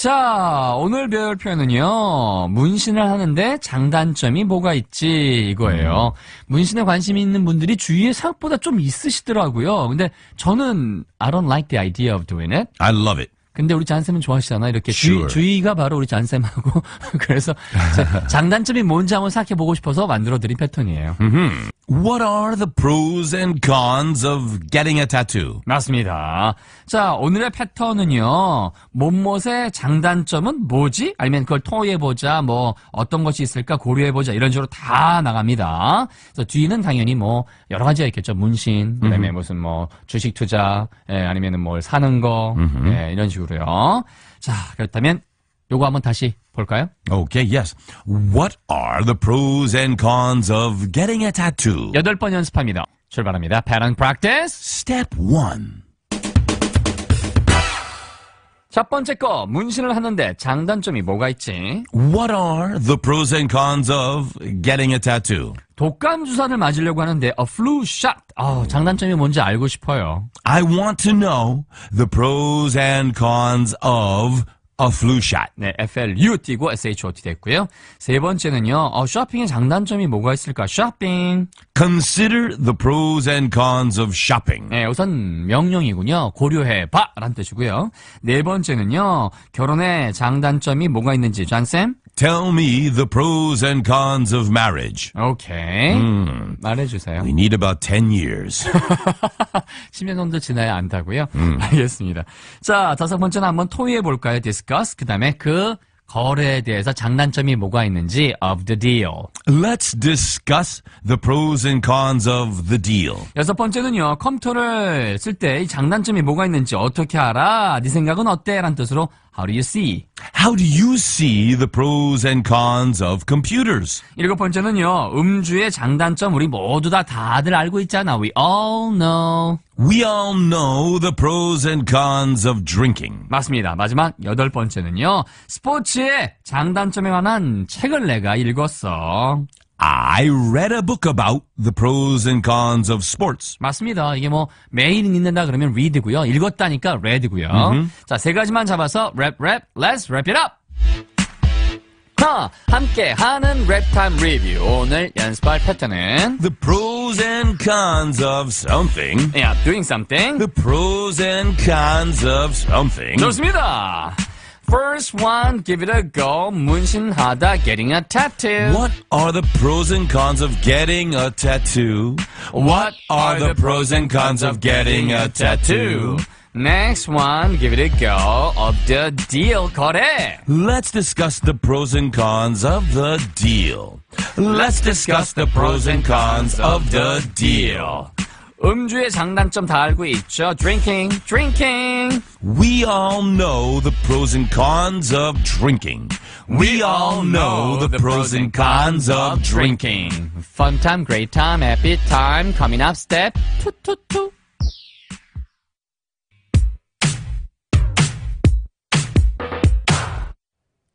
자, 오늘 배울 표현은요. 문신을 하는데 장단점이 뭐가 있지 이거예요. 문신에 관심이 있는 분들이 주위에 생각보다 좀 있으시더라고요. 근데 저는 I don't like the idea of doing it. I love it. 근데 우리 잔쌤은 좋아하시잖아. 이렇게 Sure. 주의가 바로 우리 잔쌤하고 그래서 장단점이 뭔지 한번 생각해보고 싶어서 만들어드린 패턴이에요. What are the pros and cons of getting a tattoo? 맞습니다. 자, 오늘의 패턴은요. 못못의 장단점은 뭐지? 아니면 그걸 토의해보자. 뭐 어떤 것이 있을까 고려해보자. 이런 식으로 다 나갑니다. 그래서 뒤는 당연히 뭐 여러 가지가 있겠죠. 문신, 그다음에 무슨 뭐 주식 투자, 아니면은 뭘 사는 거, 이런 식으로요. 자, 그렇다면 요거 한번 다시 볼까요? Okay, yes. What are the pros and cons of getting a tattoo? 8번 연습합니다. 출발합니다. Pattern practice. Step 1. 첫 번째 거, 문신을 하는데 장단점이 뭐가 있지? What are the pros and cons of getting a tattoo? 독감 주사를 맞으려고 하는데 a flu shot. 장단점이 뭔지 알고 싶어요. I want to know the pros and cons of a flu shot. 네, FLU 띄고 SHOT 됐고요. 세 번째는요. 쇼핑의 장단점이 뭐가 있을까? 쇼핑. Consider the pros and cons of shopping. 네, 우선 명령이군요. 고려해봐 라는 뜻이고요. 네 번째는요. 결혼의 장단점이 뭐가 있는지 잔쌤. Tell me the pros and cons of marriage. 오케이. 말해주세요. We need about 10 years. 10년 정도 지나야 안다고요? 알겠습니다. 자, 다섯 번째는 한번 토의해볼까요? discuss. 그 다음에 그 거래에 대해서 장단점이 뭐가 있는지 of the deal. Let's discuss the pros and cons of the deal. 여섯 번째는요. 컴퓨터를 쓸 때 이 장단점이 뭐가 있는지 어떻게 알아? 네 생각은 어때? 라는 뜻으로 How do you see? How do you see the pros and cons of computers? 일곱 번째는요. 음주의 장단점 우리 모두 다들 알고 있잖아. We all know. We all know the pros and cons of drinking. 맞습니다. 마지막 여덟 번째는요. 스포츠의 장단점에 관한 책을 내가 읽었어. I read a book about the pros and cons of sports. 맞습니다. 이게 뭐 매일 읽는다 그러면 read고요. 읽었다니까 read고요. 자, 세 가지만 잡아서 let's wrap it up. 함께 하는 랩타임 리뷰. 오늘 연습할 패턴은 The pros and cons of something. Yeah, doing something. The pros and cons of something. 좋습니다. First one, give it a go. 문신하다, getting a tattoo. What are the pros and cons of getting a tattoo? What are the pros and cons of getting a tattoo? Next one, give it a go. Of the deal, 거래. Let's discuss the pros and cons of the deal. Let's discuss the pros and cons of the deal. 음주의 장단점 다 알고 있죠. Drinking. We all know the pros and cons of drinking. We all know the pros and cons of drinking. Fun time, great time, happy time. Coming up, step 2.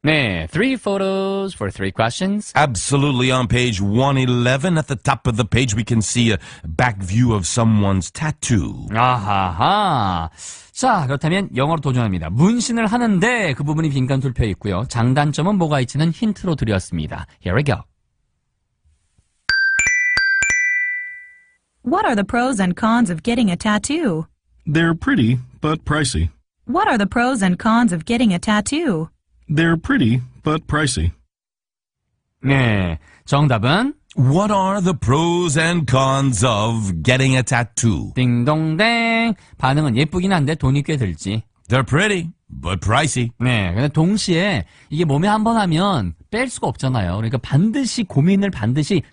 네, 3 photos for 3 questions. Absolutely. On page 111, at the top of the page, we can see a back view of someone's tattoo. 아하하. 자, 그렇다면 영어로 도전합니다. 문신을 하는데 그 부분이 빈칸 뚫혀 있고요. 장단점은 뭐가 있지는 힌트로 드렸습니다. Here we go. What are the pros and cons of getting a tattoo? They're pretty, but pricey. What are the pros and cons of getting a tattoo? They're pretty, but pricey. 네, 정답은 What are the pros and cons of getting a tattoo? 딩동댕. 반응은 예쁘긴 한데 돈이 꽤 들지. They're pretty, but pricey. 네, 근데 동시에 이게 몸에 한 번 하면 뺄 수가 없잖아요. 그러니까 반드시 고민을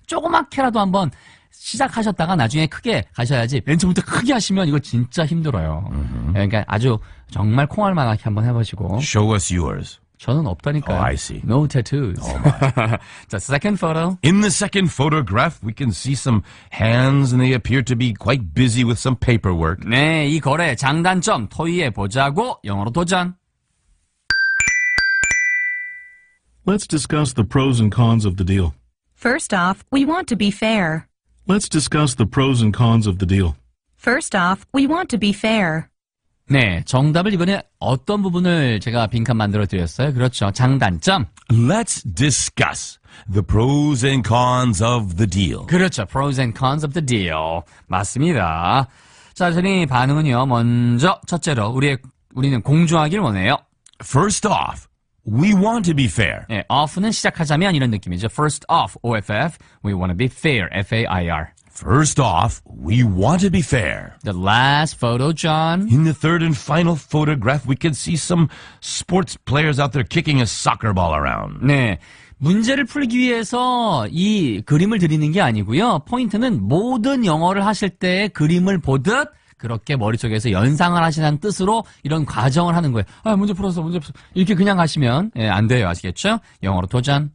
조그맣게라도 한번 시작하셨다가 나중에 크게 가셔야지. 맨 처음부터 크게 하시면 이거 진짜 힘들어요. 그러니까 아주 정말 콩알만하게 한번 해보시고. Show us yours. 저는 없다니까요. Oh, I see. No tattoos. 자, second photo. In the second photograph, we can see some hands and they appear to be quite busy with some paperwork. 네, 이 거래 장단점 토의해 보자고. 영어로 도전. Let's discuss the pros and cons of the deal. First off, we want to be fair. Let's discuss the pros and cons of the deal. First off, we want to be fair. 네, 정답을 이번에 어떤 부분을 제가 빈칸 만들어 드렸어요? 그렇죠. 장단점. Let's discuss the pros and cons of the deal. 그렇죠. Pros and cons of the deal. 맞습니다. 자, 저희 반응은요. 먼저 첫째로 우리는 공정하길 원해요. First off, we want to be fair. 네, off는 시작하자면 이런 느낌이죠. First off, OFF. We want to be fair, FAIR. First off, we want to be fair. The last photo, John. In the third and final photograph, we can see some sports players out there kicking a soccer ball around. 네. 문제를 풀기 위해서 이 그림을 드리는 게 아니고요. 포인트는 모든 영어를 하실 때 그림을 보듯 그렇게 머릿속에서 연상을 하시는 뜻으로 이런 과정을 하는 거예요. 아, 문제 풀었어. 이렇게 그냥 하시면 안 돼요. 아시겠죠? 영어로 도전.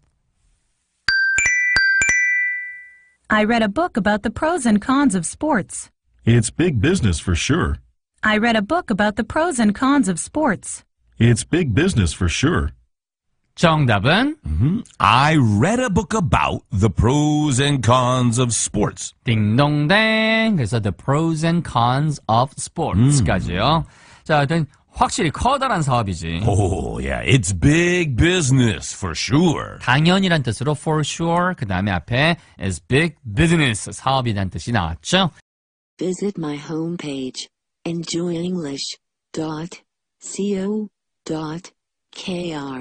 I read a book about the pros and cons of sports. It's big business for sure. I read a book about the pros and cons of sports. It's big business for sure. 정답은 I read a book about the pros and cons of sports. 딩동댕. 그래서 the pros and cons of sports까지요. 자, 하여튼 확실히 커다란 사업이지. Oh, yeah, it's big business for sure. 당연이란 뜻으로 for sure. 그 다음에 앞에 is big business. 사업이란 뜻이 나왔죠. Visit my homepage, enjoyenglish.co.kr.